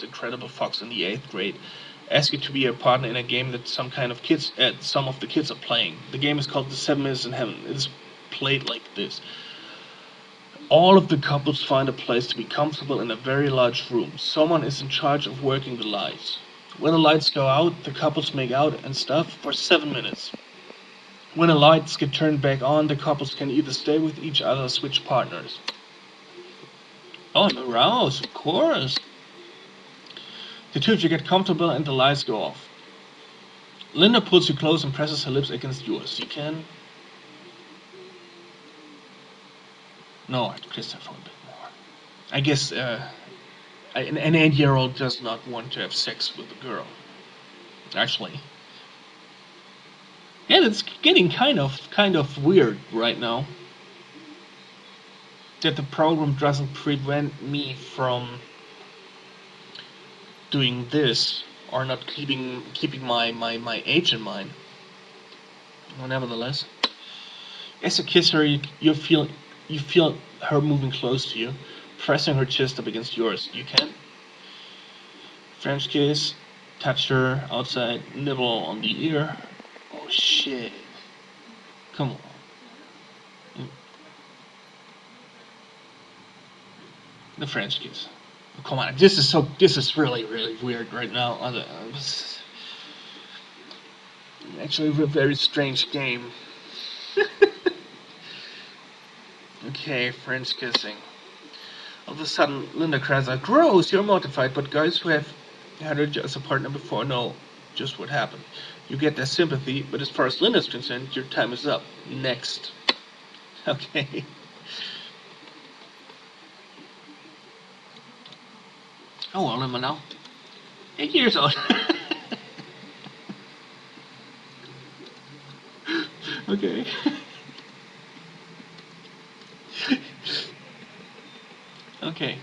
Incredible Fox in the 8th grade. Ask you to be a partner in a game that some of the kids are playing. The game is called The 7 Minutes in Heaven. It is played like this. All of the couples find a place to be comfortable in a very large room. Someone is in charge of working the lights. When the lights go out, the couples make out and stuff for 7 minutes. When the lights get turned back on, the couples can either stay with each other or switch partners. Oh, and arouse, of course. The two of you get comfortable and the lights go off. Linda pulls you close and presses her lips against yours. You can... No, I'd kiss her for a bit more. I guess an 8-year-old does not want to have sex with a girl. Actually. Yeah, it's getting kind of weird right now. That the program doesn't prevent me from doing this or not keeping my age in mind. Well, nevertheless, as you kiss her, you feel her moving close to you, pressing her chest up against yours. You can French kiss, touch her outside, nibble on the ear. Oh shit! Come on. The French kiss. Oh, come on, this is really weird right now. Actually, a very strange game. Okay, French kissing. All of a sudden, Linda cries out, "Gross! You're mortified." But guys who have had her as a partner before know just what happened. You get their sympathy, but as far as Linda's concerned, your time is up. Next. Okay. How old am I now? 8 years old. Okay. Okay.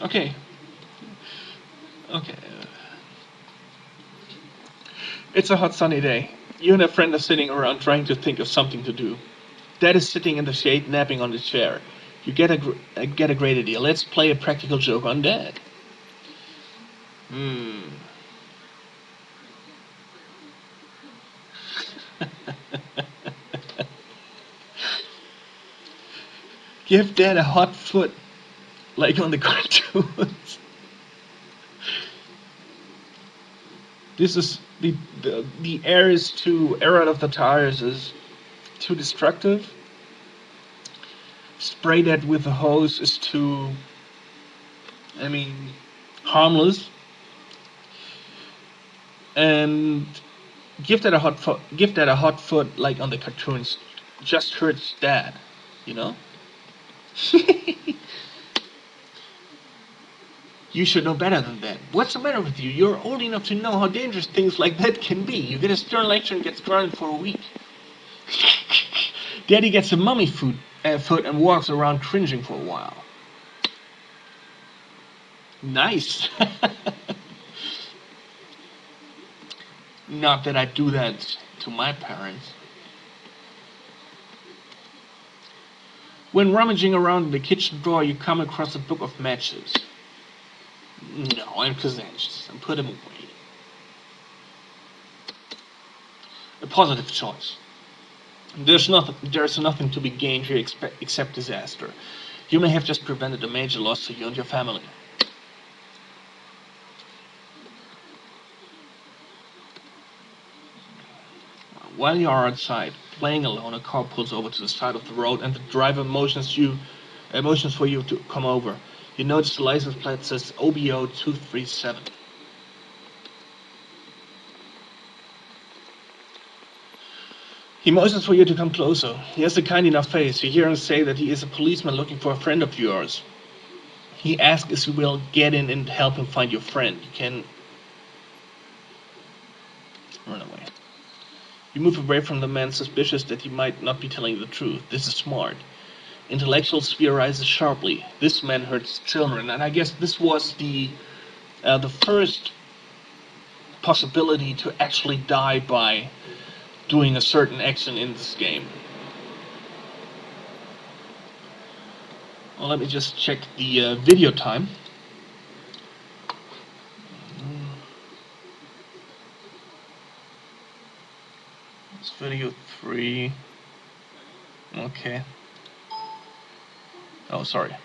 Okay. Okay. It's a hot sunny day. You and a friend are sitting around trying to think of something to do. Dad is sitting in the shade napping on his chair. You get a great idea. Let's play a practical joke on Dad. Give Dad a hot foot, like on the cartoons. This is the air out of the tires is too destructive. Spray that with a hose is too, harmless. And give that a hot foot like on the cartoons. Just hurts Dad, you know. You should know better than that. What's the matter with you? You're old enough to know how dangerous things like that can be. You get a stern lecture and gets grounded for a week. Daddy gets a mummy foot and walks around cringing for a while. Nice. Not that I do that to my parents. When rummaging around in the kitchen drawer, you come across a book of matches. No, I'm conscientious and put them away. A positive choice. There's nothing to be gained here except disaster. You may have just prevented a major loss to you and your family. While you are outside, playing alone, a car pulls over to the side of the road and the driver motions for you to come over. You notice the license plate says OBO 237. He motions for you to come closer. He has a kind enough face. You hear him say that he is a policeman looking for a friend of yours. He asks if you will get in and help him find your friend. You can run away. You move away from the man, suspicious that he might not be telling you the truth. This is smart. Intellectual sphere rises sharply. This man hurts children, and I guess this was the first possibility to actually die by doing a certain action in this game. Well, let me just check the video time. It's video 3. Okay. Oh, sorry.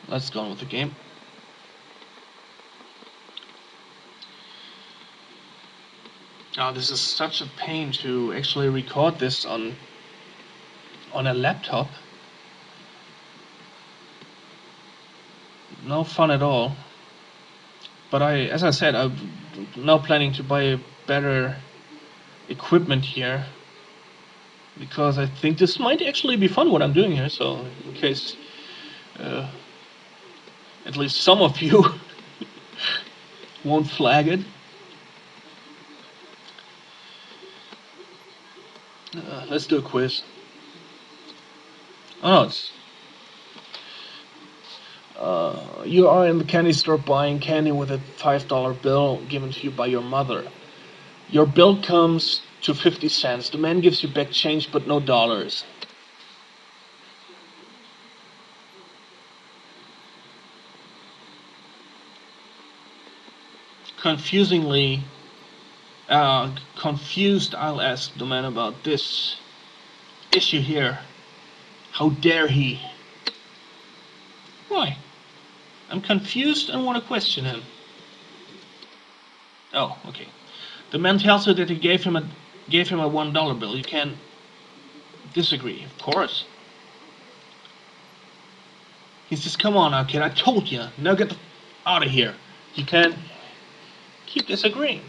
Let's go on with the game. Oh, this is such a pain to actually record this on a laptop. No fun at all. But as I said, I'm now planning to buy a better equipment here, because I think this might actually be fun what I'm doing here. So in case uh, at least some of you won't flag it. Let's do a quiz. Oh no, it's you are in the candy store buying candy with a $5 bill given to you by your mother. Your bill comes to 50 cents. The man gives you back change but no dollars. Confusingly, confused, I'll ask the man about this issue here. How dare he? Why? I'm confused and want to question him. Oh, okay. The man tells her that he gave him a $1 bill. You can disagree, of course. He says, "Come on now, kid. I told you. Now get the out of here." You can keep disagreeing.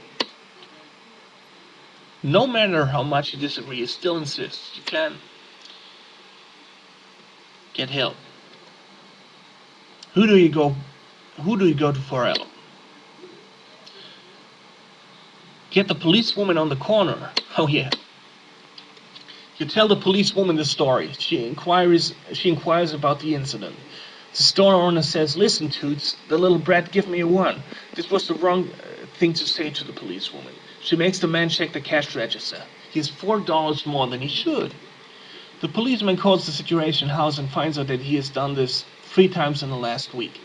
No matter how much you disagree, you still insist. You can get help. Who do you go? Who do you go to for help? Get the policewoman on the corner. Oh yeah. You tell the policewoman the story. She inquires about the incident. The store owner says, "Listen, Toots, the little brat give me a one." This was the wrong thing to say to the policewoman. She makes the man check the cash register. He has $4 more than he should. The policeman calls the Situation House and finds out that he has done this 3 times in the last week.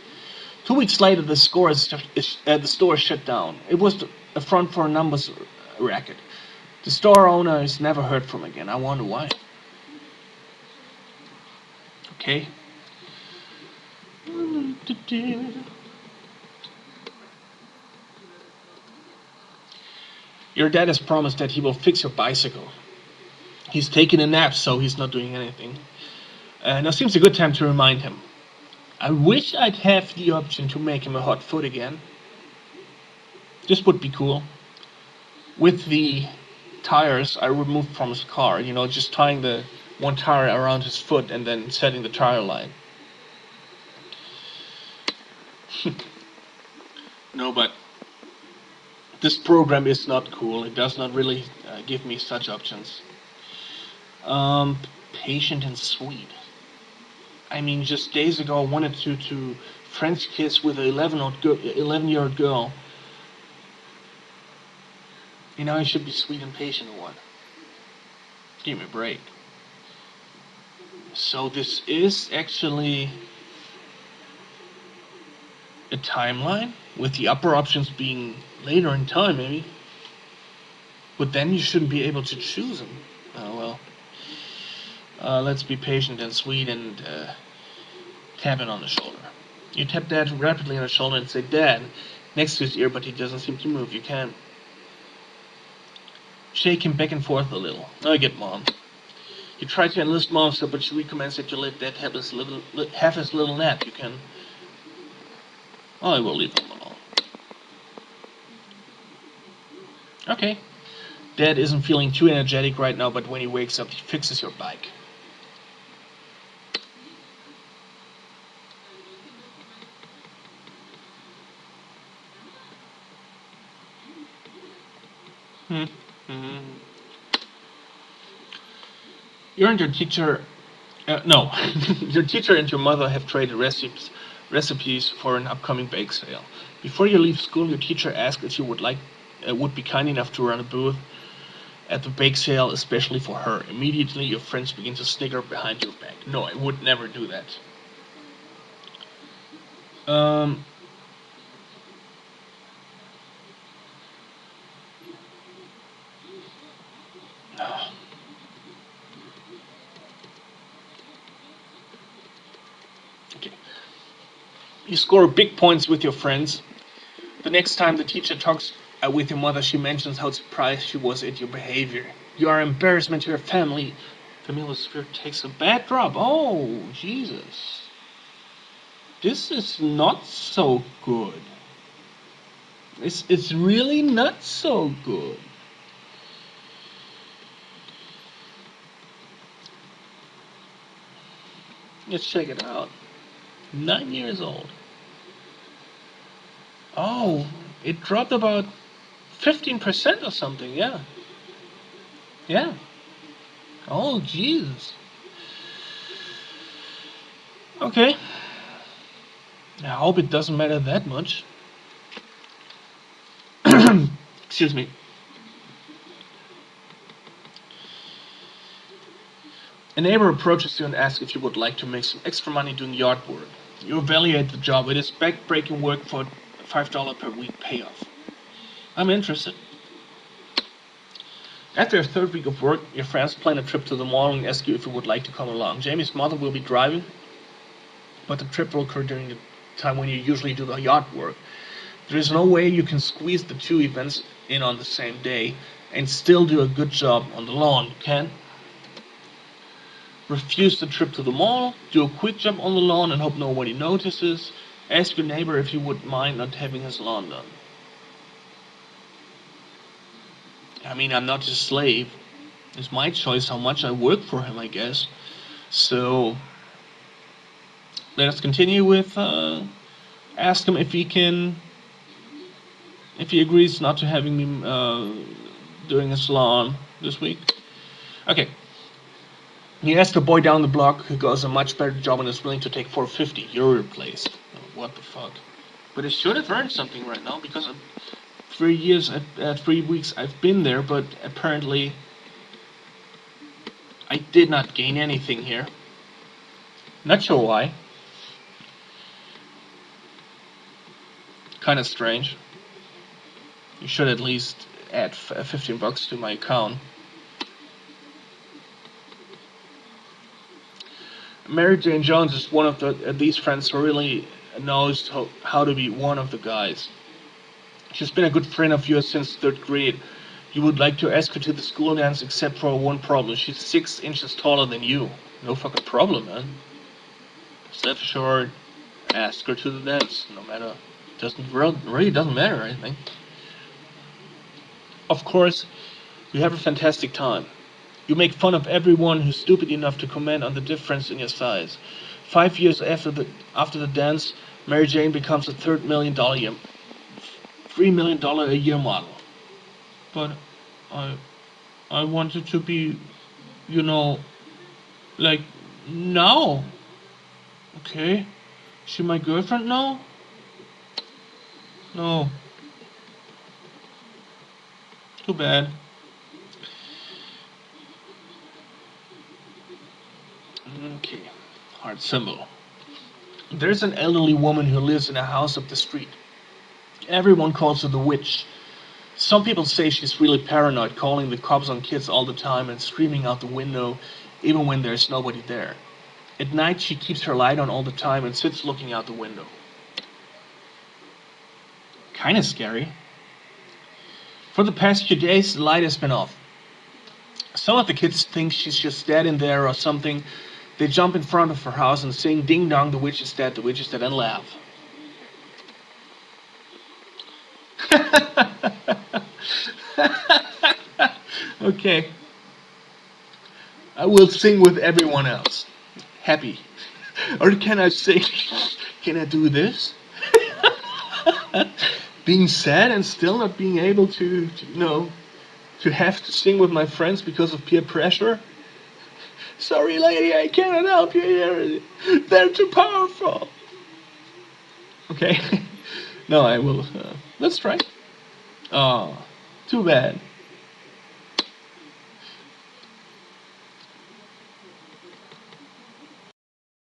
2 weeks later, the store is shut down. It was a front for a numbers racket. The store owner is never heard from again. I wonder why. Okay. Your dad has promised that he will fix your bicycle. He's taking a nap, so he's not doing anything. Now seems a good time to remind him. I wish I'd have the option to make him a hot foot again. This would be cool. With the tires I removed from his car, just tying the one tire around his foot and then setting the tire line. No, but this program is not cool. It does not really give me such options. Patient and sweet. I mean, just days ago, I wanted to French kiss with an 11-year-old girl. I should be sweet and patient or what? Give me a break. So this is actually a timeline, with the upper options being later in time, maybe. But then you shouldn't be able to choose them. Oh well. Let's be patient and sweet and tap him on the shoulder. You tap Dad rapidly on the shoulder and say, "Dad," next to his ear, but he doesn't seem to move. You can shake him back and forth a little. I get Mom. You try to enlist Mom's help, but she recommends that you let Dad have his little nap. You can. Oh, I will leave him alone. Okay. Dad isn't feeling too energetic right now, but when he wakes up, he fixes your bike. Mm-hmm. You and your teacher, no, your teacher and your mother have traded recipes for an upcoming bake sale. Before you leave school, your teacher asks if you would be kind enough to run a booth at the bake sale, especially for her. Immediately, your friends begin to snicker behind your back. No, I would never do that. Um, Okay. You score big points with your friends. The next time the teacher talks with your mother, she mentions how surprised she was at your behavior. You are embarrassment to your family. Familiar spirit takes a bad drop. Oh, Jesus. This is not so good. It's really not so good. Let's check it out. 9 years old. Oh, it dropped about 15% or something, yeah. Yeah. Oh, Jesus. Okay. I hope it doesn't matter that much. Excuse me. A neighbor approaches you and asks if you would like to make some extra money doing yard work. You evaluate the job. It is back-breaking work for a $5 per week payoff. I'm interested. After your third week of work, your friends plan a trip to the mall and ask you if you would like to come along. Jamie's mother will be driving, but the trip will occur during the time when you usually do the yard work. There is no way you can squeeze the two events in on the same day and still do a good job on the lawn, you can? Refuse the trip to the mall, do a quick job on the lawn and hope nobody notices. Ask your neighbor if he would mind not having his lawn done. I mean, I'm not his slave. It's my choice how much I work for him, I guess. So, let us continue with, ask him if if he agrees not to having me, doing his lawn this week. Okay. He asked a boy down the block who does a much better job and is willing to take $4.50. You're replaced. Oh, what the fuck? But I should have earned something right now because 3 years, 3 weeks I've been there, but apparently I did not gain anything here. Not sure why. Kind of strange. You should at least add $15 to my account. Mary Jane Jones is one of these friends who really knows how to be one of the guys. She's been a good friend of yours since third grade. You would like to ask her to the school dance except for one problem. She's 6 inches taller than you. No fucking problem, man. Step short, ask her to the dance. No matter, really doesn't matter, I think. Of course, you have a fantastic time. You make fun of everyone who's stupid enough to comment on the difference in your size. 5 years after the dance, Mary Jane becomes a $3 million a year model. But I I wanted to be, you know, like now. Okay, she my girlfriend now? No, too bad. Okay, heart symbol. There's an elderly woman who lives in a house up the street. Everyone calls her the witch. Some people say she's really paranoid, calling the cops on kids all the time and screaming out the window even when there's nobody there. At night, she keeps her light on all the time and sits looking out the window. Kinda scary. For the past few days, the light has been off. Some of the kids think she's just dead in there or something. They jump in front of her house and sing "Ding Dong, the witch is dead, the witch is dead," and laugh. Okay, I will sing with everyone else. Happy. Or can I sing? Can I do this? Being sad and still not being able to have to sing with my friends because of peer pressure? Sorry, lady, I cannot help you here. They're too powerful. Okay. No, I will. Let's try. Oh, too bad.